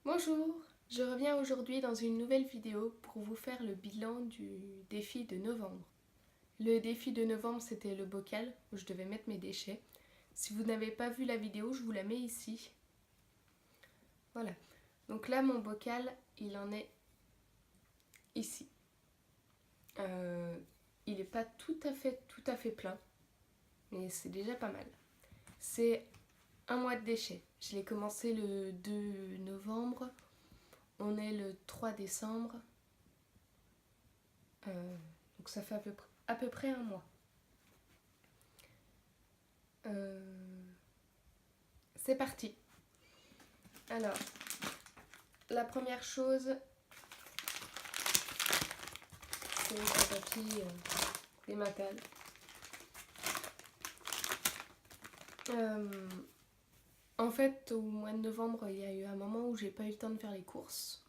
Bonjour, je reviens aujourd'hui dans une nouvelle vidéo pour vous faire le bilan du défi de novembre. Le défi de novembre, c'était le bocal où je devais mettre mes déchets. Si vous n'avez pas vu la vidéo, je vous la mets ici. Voilà. Donc là, mon bocal, il en est ici. Il n'est pas tout à fait plein, mais c'est déjà pas mal. C'est un mois de déchets. Je l'ai commencé le 2 novembre. On est le 3 décembre. Donc ça fait à peu près un mois. C'est parti. Alors, la première chose, c'est un papier dématal. En fait, au mois de novembre, il y a eu un moment où j'ai pas eu le temps de faire les courses.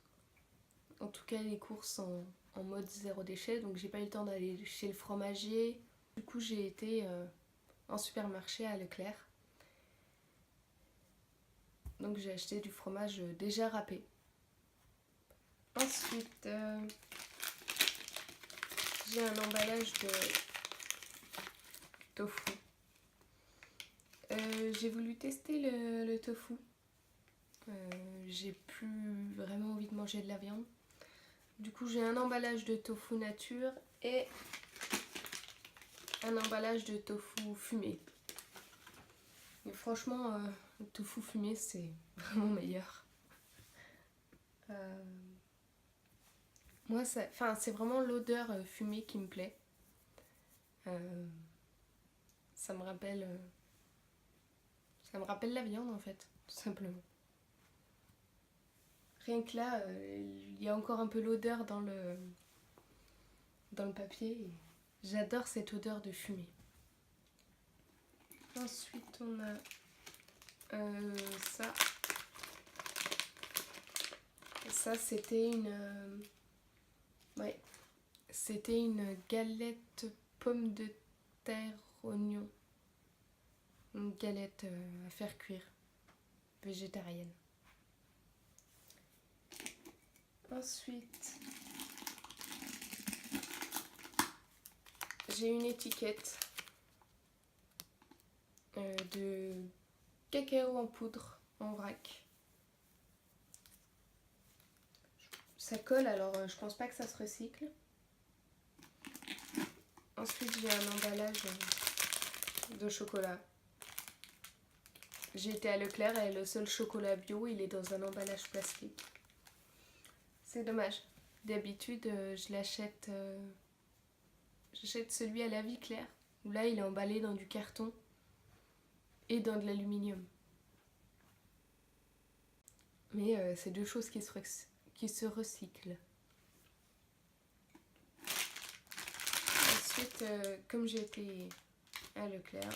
En tout cas, les courses en mode zéro déchet, donc j'ai pas eu le temps d'aller chez le fromager. Du coup, j'ai été en supermarché à Leclerc. Donc j'ai acheté du fromage déjà râpé. Ensuite, j'ai un emballage de tofu. J'ai voulu tester le tofu. J'ai plus vraiment envie de manger de la viande. Du coup, j'ai un emballage de tofu nature et un emballage de tofu fumé. Et franchement, le tofu fumé, c'est vraiment meilleur. Moi, c'est vraiment l'odeur fumée qui me plaît. Ça me rappelle la viande en fait, tout simplement. Rien que là, il y a encore un peu l'odeur dans le papier. Et j'adore cette odeur de fumée. Ensuite, on a ça. Ça, c'était c'était une galette pomme de terre oignon. Une galette à faire cuire, végétarienne. Ensuite, j'ai une étiquette de cacao en poudre en vrac. Ça colle, alors je pense pas que ça se recycle. Ensuite, j'ai un emballage de chocolat. J'ai été à Leclerc et le seul chocolat bio, il est dans un emballage plastique. C'est dommage. D'habitude, j'achète celui à la vie claire, où là, il est emballé dans du carton et dans de l'aluminium. Mais c'est deux choses qui se recyclent. Ensuite, comme j'ai été à Leclerc,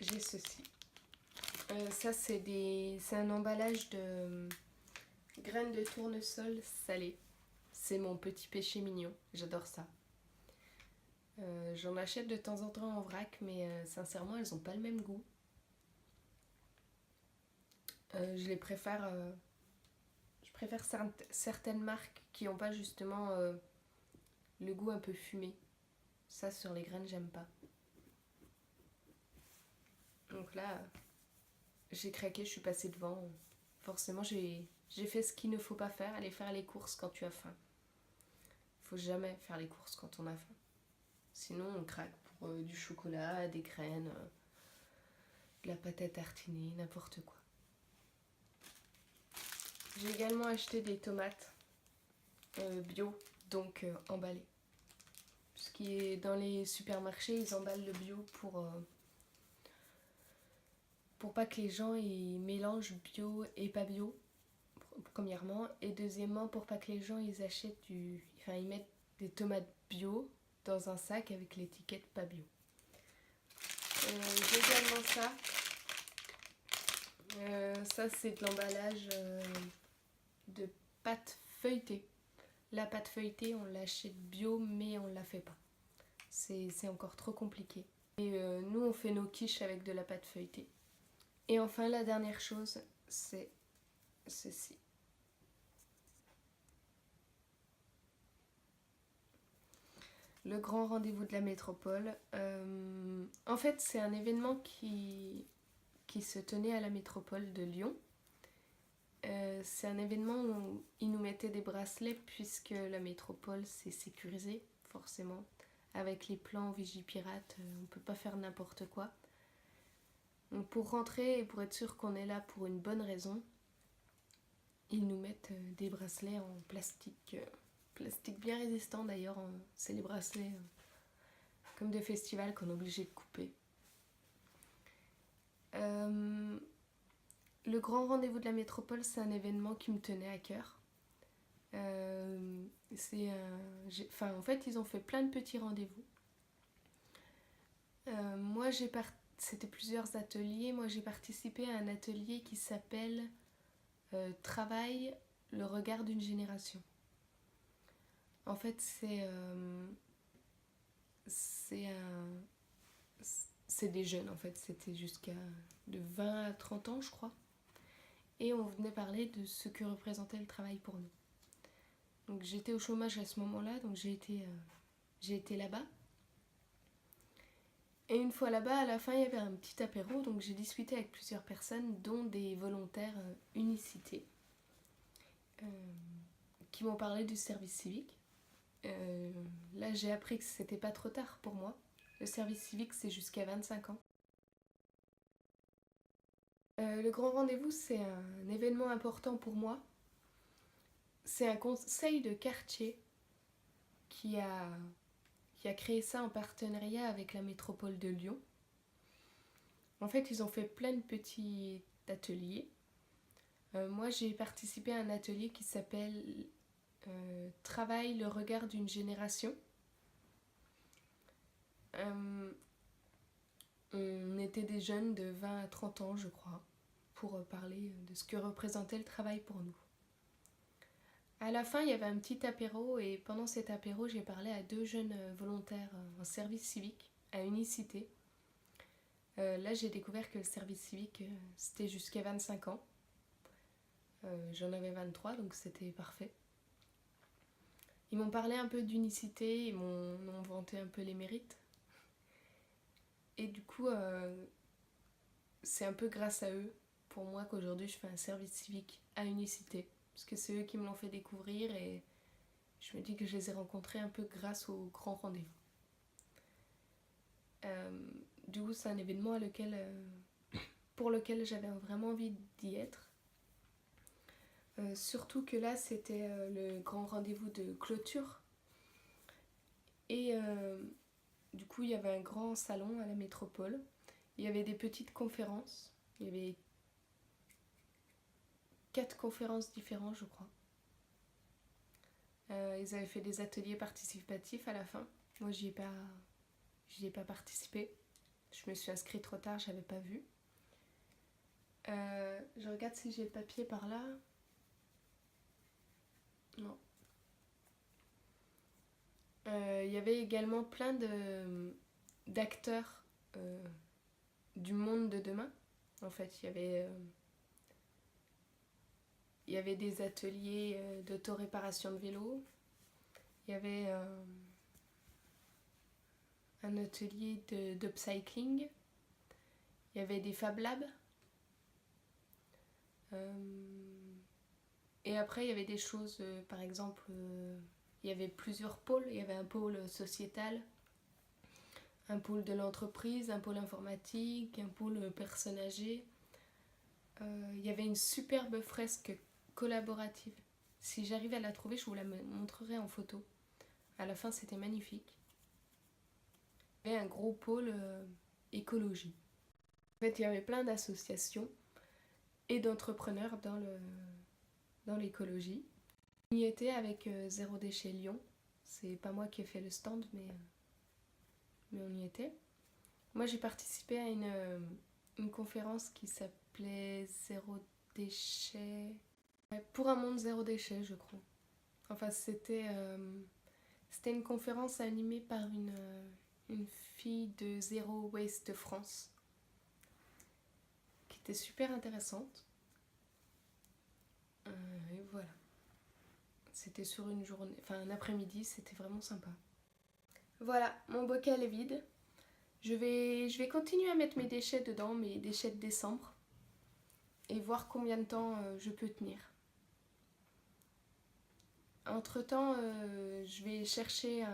j'ai ceci. Ça, c'est un emballage de graines de tournesol salées. C'est mon petit péché mignon. J'adore ça. J'en achète de temps en temps en vrac, mais sincèrement, elles n'ont pas le même goût. Je préfère certaines marques qui n'ont pas justement le goût un peu fumé. Ça, sur les graines, j'aime pas. Donc là, j'ai craqué, je suis passée devant. Forcément, j'ai fait ce qu'il ne faut pas faire, aller faire les courses quand tu as faim. Faut jamais faire les courses quand on a faim. Sinon, on craque pour du chocolat, des graines, de la pâte à tartiner, n'importe quoi. J'ai également acheté des tomates bio, donc emballées. Ce qui est dans les supermarchés, ils emballent le bio pour pas que les gens ils mélangent bio et pas bio, premièrement, et deuxièmement pour pas que les gens ils mettent des tomates bio dans un sac avec l'étiquette pas bio. J'ai également ça. Ça c'est de l'emballage de pâte feuilletée. La pâte feuilletée on l'achète bio mais on la fait pas. C'est encore trop compliqué. Et nous on fait nos quiches avec de la pâte feuilletée. Et enfin, la dernière chose, c'est ceci. Le grand rendez-vous de la métropole. En fait, c'est un événement qui se tenait à la métropole de Lyon. C'est un événement où ils nous mettaient des bracelets puisque la métropole c'est sécurisé, forcément. Avec les plans Vigipirate, on ne peut pas faire n'importe quoi. Donc pour rentrer et pour être sûr qu'on est là pour une bonne raison, ils nous mettent des bracelets en plastique. Plastique bien résistant d'ailleurs, c'est les bracelets comme de festival qu'on est obligé de couper. Le grand rendez-vous de la métropole, c'est un événement qui me tenait à cœur. En fait, ils ont fait plein de petits rendez-vous. Moi, c'était plusieurs ateliers. Moi, j'ai participé à un atelier qui s'appelle Travail, le regard d'une génération. En fait, c'est des jeunes, en fait. C'était jusqu'à de 20 à 30 ans, je crois. Et on venait parler de ce que représentait le travail pour nous. Donc j'étais au chômage à ce moment-là, donc j'ai été là-bas. Et une fois là-bas, à la fin, il y avait un petit apéro, donc j'ai discuté avec plusieurs personnes, dont des volontaires Unicité, qui m'ont parlé du service civique. Là, j'ai appris que c'était pas trop tard pour moi. Le service civique, c'est jusqu'à 25 ans. Le grand rendez-vous, c'est un événement important pour moi. C'est un conseil de quartier qui a créé ça en partenariat avec la métropole de Lyon. En fait, ils ont fait plein de petits ateliers. Moi, j'ai participé à un atelier qui s'appelle Travail, le regard d'une génération. On était des jeunes de 20 à 30 ans, je crois, pour parler de ce que représentait le travail pour nous. À la fin, il y avait un petit apéro et pendant cet apéro, j'ai parlé à 2 jeunes volontaires en service civique à Unicité. Là, j'ai découvert que le service civique, c'était jusqu'à 25 ans. J'en avais 23, donc c'était parfait. Ils m'ont parlé un peu d'unicité, ils m'ont vanté un peu les mérites. Et du coup, c'est un peu grâce à eux, pour moi, qu'aujourd'hui je fais un service civique à Unicité. Parce que c'est eux qui me l'ont fait découvrir et je me dis que je les ai rencontrés un peu grâce au grand rendez-vous. Du coup, c'est un événement pour lequel j'avais vraiment envie d'y être. Surtout que là, c'était le grand rendez-vous de clôture. Et du coup, il y avait un grand salon à la métropole. Il y avait des petites conférences. Il y avait 4 conférences différentes, je crois. Ils avaient fait des ateliers participatifs à la fin. Moi, j'y ai pas participé. Je me suis inscrite trop tard, j'avais pas vu. Je regarde si j'ai le papier par là. Non. Il y avait également plein d'acteurs du monde de demain. En fait, il y avait des ateliers d'auto-réparation de vélo. Il y avait un atelier d'upcycling. Il y avait des Fab Labs. Et après, il y avait des choses, par exemple, il y avait plusieurs pôles. Il y avait un pôle sociétal, un pôle de l'entreprise, un pôle informatique, un pôle personnes âgées. Il y avait une superbe fresque collaborative. Si j'arrive à la trouver, je vous la montrerai en photo. À la fin, c'était magnifique. Il y avait un gros pôle écologie. En fait, il y avait plein d'associations et d'entrepreneurs dans l'écologie. On y était avec Zéro Déchet Lyon. C'est pas moi qui ai fait le stand, mais on y était. Moi, j'ai participé à une conférence qui s'appelait Zéro Déchet... Pour un monde zéro déchet, je crois. Enfin, c'était une conférence animée par une fille de Zero Waste France, qui était super intéressante. Et voilà. C'était sur une journée, enfin un après-midi, c'était vraiment sympa. Voilà, mon bocal est vide. Je vais continuer à mettre mes déchets dedans, mes déchets de décembre, et voir combien de temps je peux tenir. Entre-temps, je vais chercher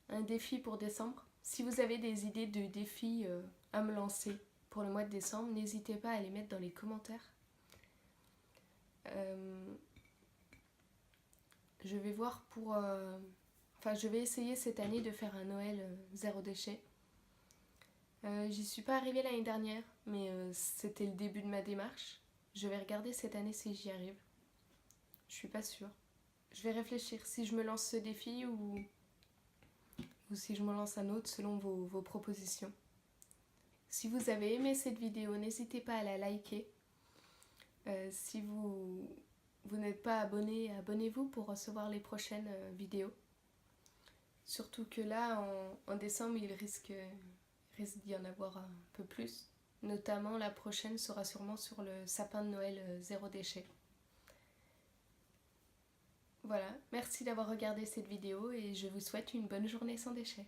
un défi pour décembre. Si vous avez des idées de défis à me lancer pour le mois de décembre, n'hésitez pas à les mettre dans les commentaires. Je vais voir pour... Enfin, je vais essayer cette année de faire un Noël zéro déchet. J'y suis pas arrivée l'année dernière, mais c'était le début de ma démarche. Je vais regarder cette année si j'y arrive. Je suis pas sûre. Je vais réfléchir si je me lance ce défi ou si je me lance un autre selon vos propositions. Si vous avez aimé cette vidéo, n'hésitez pas à la liker. Si vous n'êtes pas abonné, abonnez-vous pour recevoir les prochaines vidéos. Surtout que là, en décembre, il risque d'y en avoir un peu plus. Notamment, la prochaine sera sûrement sur le sapin de Noël zéro déchet. Voilà, merci d'avoir regardé cette vidéo et je vous souhaite une bonne journée sans déchets.